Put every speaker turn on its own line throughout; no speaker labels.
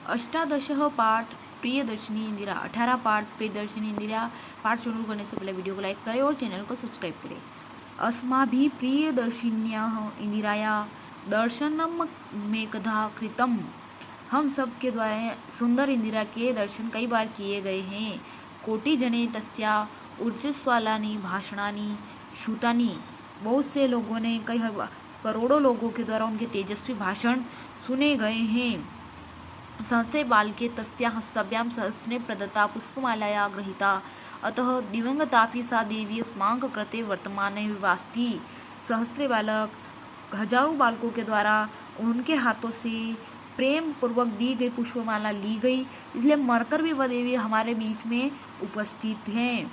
अष्टादशः पाठ प्रियदर्शिनी इंदिरा। 18 पाठ प्रियदर्शिनी इंदिरा। पाठ शुरू करने से पहले वीडियो को लाइक करें और चैनल को सब्सक्राइब करें। अस्माभिः प्रियदर्शिन्याः इंदिराया दर्शनम मेकधा कृतम। हम सब के द्वारा सुंदर इंदिरा के दर्शन कई बार किए गए हैं। कोटि जने तस्या ऊर्जस्वालानि भाषणानि श्रुतानि। बहुत से लोगों ने करोड़ों लोगों के द्वारा उनके तेजस्वी भाषण सुने गए हैं। सहस्रे बालके तस्या हस्तभ्यां सहस्रे प्रदत्ता पुष्पमालाया गृहीता। अतः दिवंगतापि सा देवी अस्माकं कृते वर्तमाने विवास्ति। सहस्रे बालक हजारों बालकों के द्वारा उनके हाथों से प्रेम पूर्वक दी गई पुष्पमाला ली गई, इसलिए मरकर भी वह देवी हमारे बीच में उपस्थित हैं।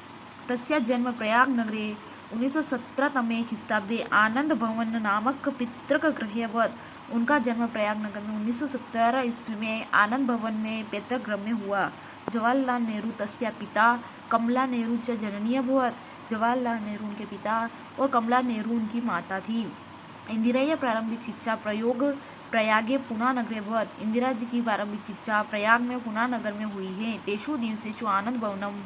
तस्या जन्म प्रयाग नगरे 1917 तमे ख्रीष्टाब्दे आनंद भवन नामक पितृक गृहे अभवत्। उनका जन्म प्रयागनगर में 1917 ईस्वी में आनंद भवन में पैतृक गृह में हुआ। जवाहरलाल नेहरू तस्या पिता कमला नेहरू च जननी अभवत्। जवाहरलाल नेहरू उनके पिता और कमला नेहरू उनकी माता थी। इंदिरा की प्रारंभिक शिक्षा प्रयागे पुना नगरे अभवत्। इंदिरा जी की प्रारंभिक शिक्षा प्रयाग में पुना नगर में हुई है। तेषु दिवसेषु आनंद भवनम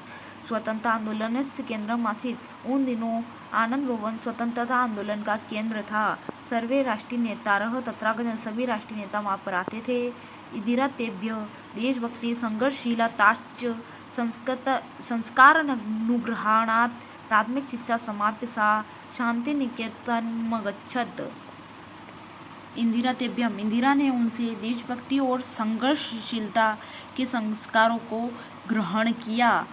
स्वतंत्रता आंदोलनस्य केंद्रम आसीत्। उन दिनों आनंद भवन स्वतंत्रता आंदोलन का केंद्र था। सर्वे राष्ट्रीय नेतारः तत्रागतः। सभी राष्ट्रीय नेता वहाँ पर आते थे। इंदिरा तेभ्य देशभक्ति संघर्षशीलताश्च संस्कारानुग्रहणात् प्राथमिक शिक्षा समाप्य सा शांतिनिकेतनमगच्छत्। इंदिरा तेभ्यम, इंदिरा ने उनसे देशभक्ति और संघर्षशीलता के संस्कारों को ग्रहण किया।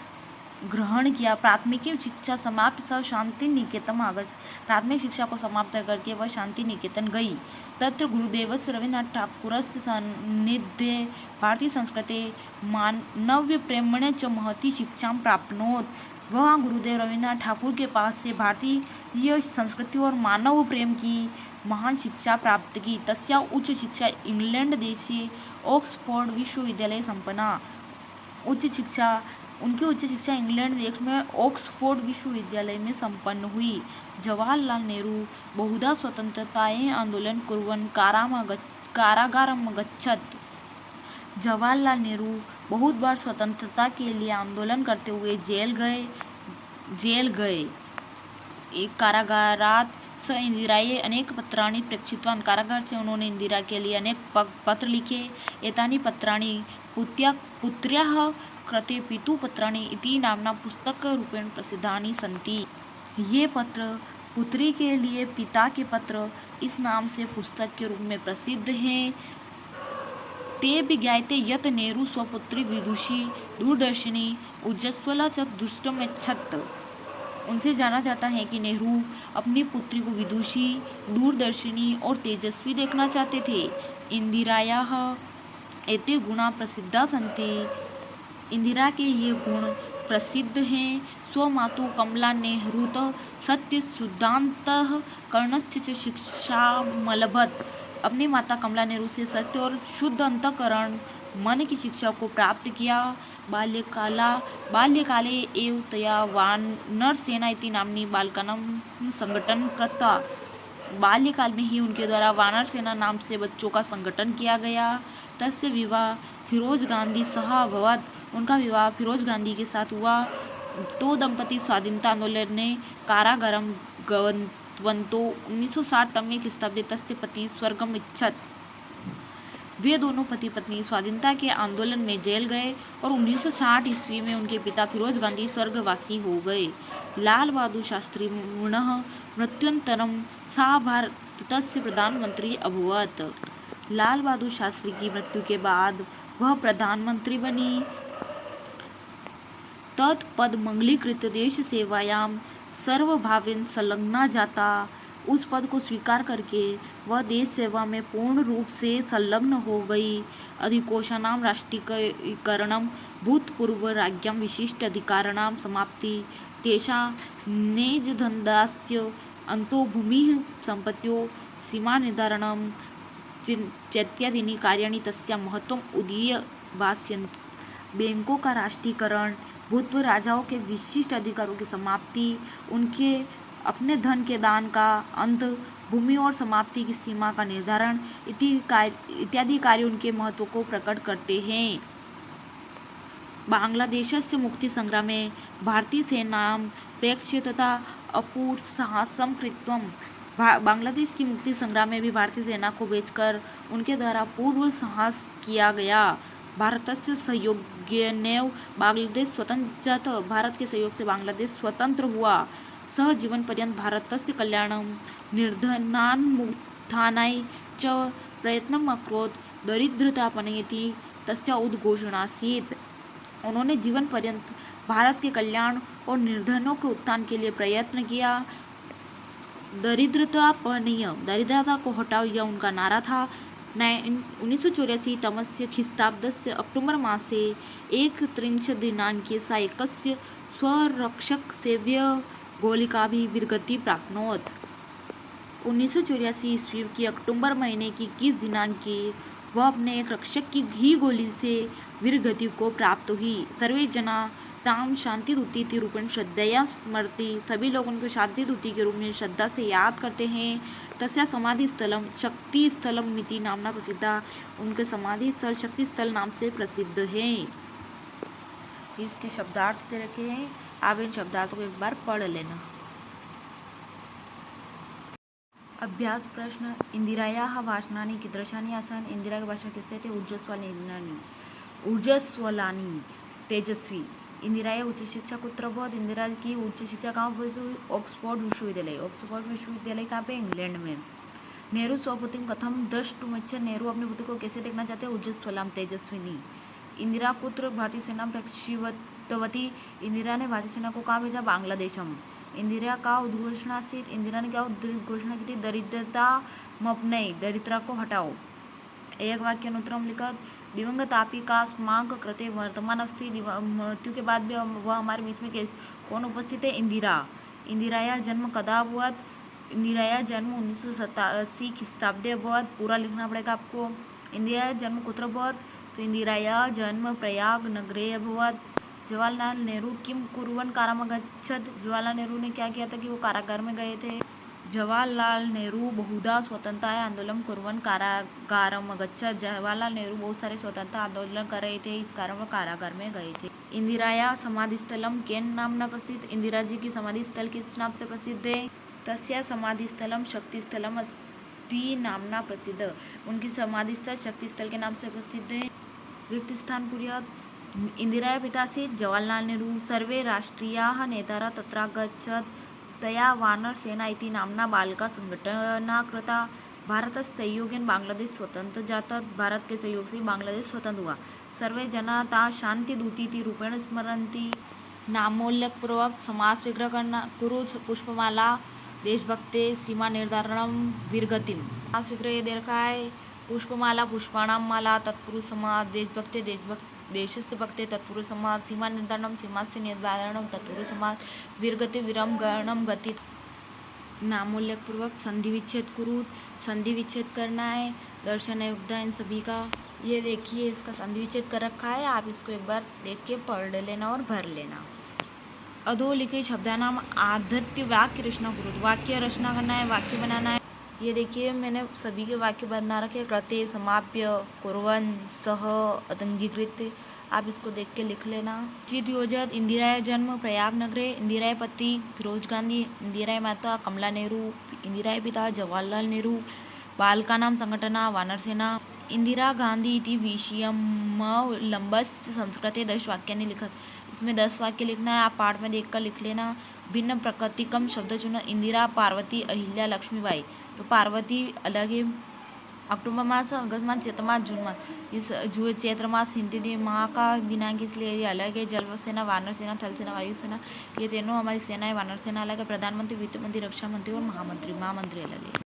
प्राथमिक शिक्षा समाप्त स शांति निकेतन आगत। प्राथमिक शिक्षा को समाप्त करके वह शांति निकेतन गई। तत्र गुरुदेवस्य रवीन्द्रनाथ ठाकुरस्य सान्निध्ये भारतीय संस्कृते मानव्य प्रेमणे च महती शिक्षां प्राप्नोत। वह गुरुदेव रवीन्द्रनाथ ठाकुर के पास से भारतीय संस्कृति और मानव प्रेम की महान शिक्षा प्राप्त की। तस्या उच्च शिक्षा इंग्लैंड देशे ऑक्सफोर्ड विश्वविद्यालय संपन्ना। उनकी उच्च शिक्षा इंग्लैंड देश में ऑक्सफोर्ड विश्वविद्यालय में संपन्न हुई। जवाहरलाल नेहरू बहुधा स्वतंत्रताये आंदोलन कुर्वन् कारागारम गच्छत्। जवाहरलाल नेहरू बहुत बार स्वतंत्रता के लिए आंदोलन करते हुए जेल गए। एक कारागारात स इंदिराये अनेक पत्राणि प्रेक्षितवान्। कारागार से उन्होंने इंदिरा के लिए अनेक पत्र लिखे। एतानि पत्राणि पुत्र्याः कृते पितुपत्राणि इति नाम्ना पुस्तकरूपेण प्रसिद्धानि सन्ति। ये पत्र पुत्री के लिए पिता के पत्र इस नाम से पुस्तक के रूप में प्रसिद्ध हैं। ते विज्ञायते यत् नेहरू स्वपुत्री विदुषी दूरदर्शिनी उज्ज्वला च दुष्टमेच्छत्। उनसे जाना जाता है कि नेहरू अपनी पुत्री को विदुषी, दूरदर्शिनी और तेजस्वी देखना चाहते थे। इंदिरायाः एते गुणा प्रसिद्धा सन्ति। इंदिरा के ये गुण प्रसिद्ध हैं। स्वमातु कमला नेहरूतः सत्य शुद्धान्तः करणस्य च शिक्षामलभत। अपनी माता कमला नेहरू से सत्य और शुद्ध अंतःकरण मन की शिक्षा को प्राप्त किया। बाल्यकाले एव तया वानरसेना इति नाम्नी बालकानां संगठन कृत्वा। बाल्यकाल में ही उनके द्वारा वानर सेना नाम से बच्चों का संगठन किया गया। तस्य विवाह फिरोज गांधी सह अभवत्। उनका विवाह फिरोज गांधी के साथ हुआ। तो दंपति स्वाधीनता आंदोलन ने कारागारम गतवन्तो 1960 तमे ख्रीष्टाब्दे तस्य पति स्वर्गम इच्छत्। वे दोनों पति पत्नी स्वाधीनता के आंदोलन में जेल गए और 1960 ईस्वी में उनके पिता फिरोज गांधी स्वर्गवासी हो गए। लाल बहादुर शास्त्री पुनः मृत्युंतरम सा भारतस्य प्रधानमंत्री अभवत्। लाल बहादुर शास्त्री की मृत्यु के बाद वह प्रधानमंत्री बनी। तत्पद मंगलीकृत देश सेवायां सर्वभावेन संलग्ना जाता। उस पद को स्वीकार करके वह देश सेवा में पूर्ण रूप से संलग्न हो गई। अधिकोषाणां राष्ट्रीयकरणं भूतपूर्व राज्ञां विशिष्ट अधिकाराणां समाप्ति तेषां निजधनदास्य अंतो भूमिः संपत्त्योः सीमानिर्धारणं चेत्यादीनि कार्याणि तस्यां महत्त्वम् उदीयमानयन्ति। बैंकों का राष्ट्रीयकरण, भूतपूर्व राजाओं के विशिष्ट अधिकारों की समाप्ति, उनके अपने धन के दान का अंत, भूमि और समाप्ति की सीमा का निर्धारण इत्यादि कार्य उनके महत्व को प्रकट करते हैं। बांग्लादेशस्य मुक्तिसंग्रामे भारतीय सेनां प्रेक्ष्य तथा अपूर्वसाहसं कृत्वं बांग्लादेश की मुक्ति संग्राम में भी भारतीय सेना को बेचकर उनके द्वारा पूर्व साहस किया गया। भारतस्य सहयोगेनैव बांग्लादेश स्वतंत्र जात। भारत के सहयोग से बांग्लादेश स्वतंत्र हुआ। सह जीवन पर्यंत भारतस्य कल्याणं निर्धनान्मुत्थानाय च प्रयत्नम् अकरोत् दरिद्रतापनयति तस्य उद्घोषणासीत्। उन्होंने जीवन पर्यंत भारत के कल्याण और निर्धनों के उत्थान के लिए प्रयत्न किया। दरिद्रता को हटाओ, यह उनका नारा था। 1984 तमस्य ख्रीस्ताब्दस्य अक्टोबर मासे 31 दिनाङ्के सा एकस्य स्वरक्षकसेव्य गोलिकाभिः वीरगति प्राप्नोत्। 1984 ईस्वी की अक्टूबर महीने की 21 दिनांक वह अपने एक रक्षक की ही गोली से वीरगति को प्राप्त हुई। सर्वे जना ताम शांति दूती रूपेण श्रद्धया स्मरति। सभी लोग उनको शांति दूती के रूप में श्रद्धा से याद करते हैं। तस्या समाधि स्थलम शक्ति स्थलम मिति नामना प्रसिद्धा। उनके समाधि स्थल शक्ति स्थल नाम से प्रसिद्ध है। इसके शब्दार्थ दे रखे हैं, आप इन शब्दार्थों को एक बार पढ़ लेना। अभ्यास प्रश्न। इंदिरायाः भाषणानि कीदृशानि आसन्? इंदिरा के भाषण कैसे थे? ऊर्जस्वलानि तेजस्वी। इंदिराया उच्च शिक्षा कुत्र अभवत्? इंदिरा की उच्च शिक्षा कहाँ हुई? ऑक्सफोर्ड विश्वविद्यालय। ऑक्सफोर्ड विश्वविद्यालय कहाँ पे? इंग्लैंड में। नेहरू स्वपुत्रीं कथं द्रष्टुमिच्छति? नेहरू अपने पुत्र को कैसे देखना चाहते हैं? ऊर्जस्वलां तेजस्विनी। इंदिरा कुत्र भारतीय सेना प्रेक्षितवती? इंदिरा ने भारतीय सेना को कहाँ भेजा? बांग्लादेशम। इंदिरा का उद्घोषणा से इंदिरा ने क्या उद्घोषणा की थी? दरिद्रता मपनय, दरिद्रता को हटाओ। एक वाक्य अनुत्तरम लिखत। दिवंगतापि का स्माग कृते वर्तमान अस्ति। मृत्यु के बाद भी वह हमारे बीच में कौन उपस्थित है? इंदिरा। इंदिराया जन्म कदा अभवत्? इंदिराया जन्म 1987 ख्रीस्ताब्दे अभवत्। पूरा लिखना पड़ेगा आपको। इंदिराया जन्म कुत्र अभवत्? तो इंदिराया जन्म प्रयाग नगरे अभवत्। जवाहरलाल नेहरू किम कुर्वन् कारम् अगच्छत्? जवाहरलाल नेहरू ने क्या किया था कि वो कारागार में गए थे? जवाहरलाल नेहरू बहुधा स्वतंत्रता आंदोलन कुर्वन् कारागारम् अगच्छत्। जवाहरलाल नेहरू बहुत सारे स्वतंत्रता आंदोलन कर रहे थे, इस कारण वो कारागार में गए थे। इंदिराया समाधि स्थलम केन नामना प्रसिद्ध? इंदिरा जी की समाधि स्थल किस नाम से प्रसिद्ध है? तस्या समाधि स्थलम शक्ति स्थलम अस्ति नामना प्रसिद्ध। उनकी समाधि स्थल शक्ति स्थल के नाम से प्रसिद्ध है। रिक्त स्थान पूर्यात्। इंदिराया पिता से जवाहरलाल नेहरू सर्वे राष्ट्रीयाः नेतारः तत्रागच्छत्। तया वानर सेना इति नाम्ना बालिका संघटना कृता। भारतस्य सहयोगेन बांग्लादेश स्वतंत्र जातः। भारत के सहयोग से बांग्लादेश स्वतंत्र हुआ। सर्वे जना ता शांति दूती इति रूपेण स्मरन्ति। नामोल्लेखपूर्वक समास विग्रह करना। कुरु पुष्पमाला देशभक्ते सीमा निर्धारणम वीरगतिम। समास विग्रह ये दे रखा है। पुष्पमाला पुष्पाणाम माला तत्पुरुष समास। देशभक्ते देशस्य भक्ते तत्पुरुष समास। सीमा निर्धारणम सीमास्य निर्धारणम तत्पुरुष समास। वीरगति वीरम गणम गति। नामोल्लेख पूर्वक संधि विच्छेद कुरु। संधि विच्छेद करना है। दर्शन योगदा इन सभी का। ये देखिए इसका संधि विच्छेद कर रखा है, आप इसको एक बार देख के पढ़ लेना और भर लेना। अधोलिखित शब्दानाम आधत्य वाक्य रचना कुरु। वाक्य रचना करना है, वाक्य बनाना है। ये देखिए मैंने सभी के वाक्य बना रखे। कृते समाप्य कुर्वन् सह अंगीकृत। आप इसको देख के लिख लेना। चित योजत। इंदिरा जन्म प्रयाग नगरे। इंदिरा पति फिरोज गांधी। इंदिरा माता कमला नेहरू। इंदिरा पिता जवाहरलाल नेहरू। बालकानां संघटना वानर सेना। इंदिरा गांधी इति विषयमवलम्ब्य संस्कृते 10 वाक्यानि लिखत। इसमें 10 वाक्य लिखना है, आप पाठ में देखकर लिख लेना। भिन्न प्रकृतिकम शब्द चुना। इंदिरा पार्वती अहिल्या लक्ष्मीबाई। तो पार्वती अलग है। अक्टूबर मास, अगस्त मास, चैत्र मास, जून मास। इस चैत्र मास हिंदी माह का दिनांक इसलिए ये अलग है। जल सेना, वानर सेना, थल सेना, वायु सेना, ये तीनों हमारी सेना है। वानर सेना अलग है। प्रधानमंत्री, वित्त मंत्री, रक्षा मंत्री और महामंत्री अलग है।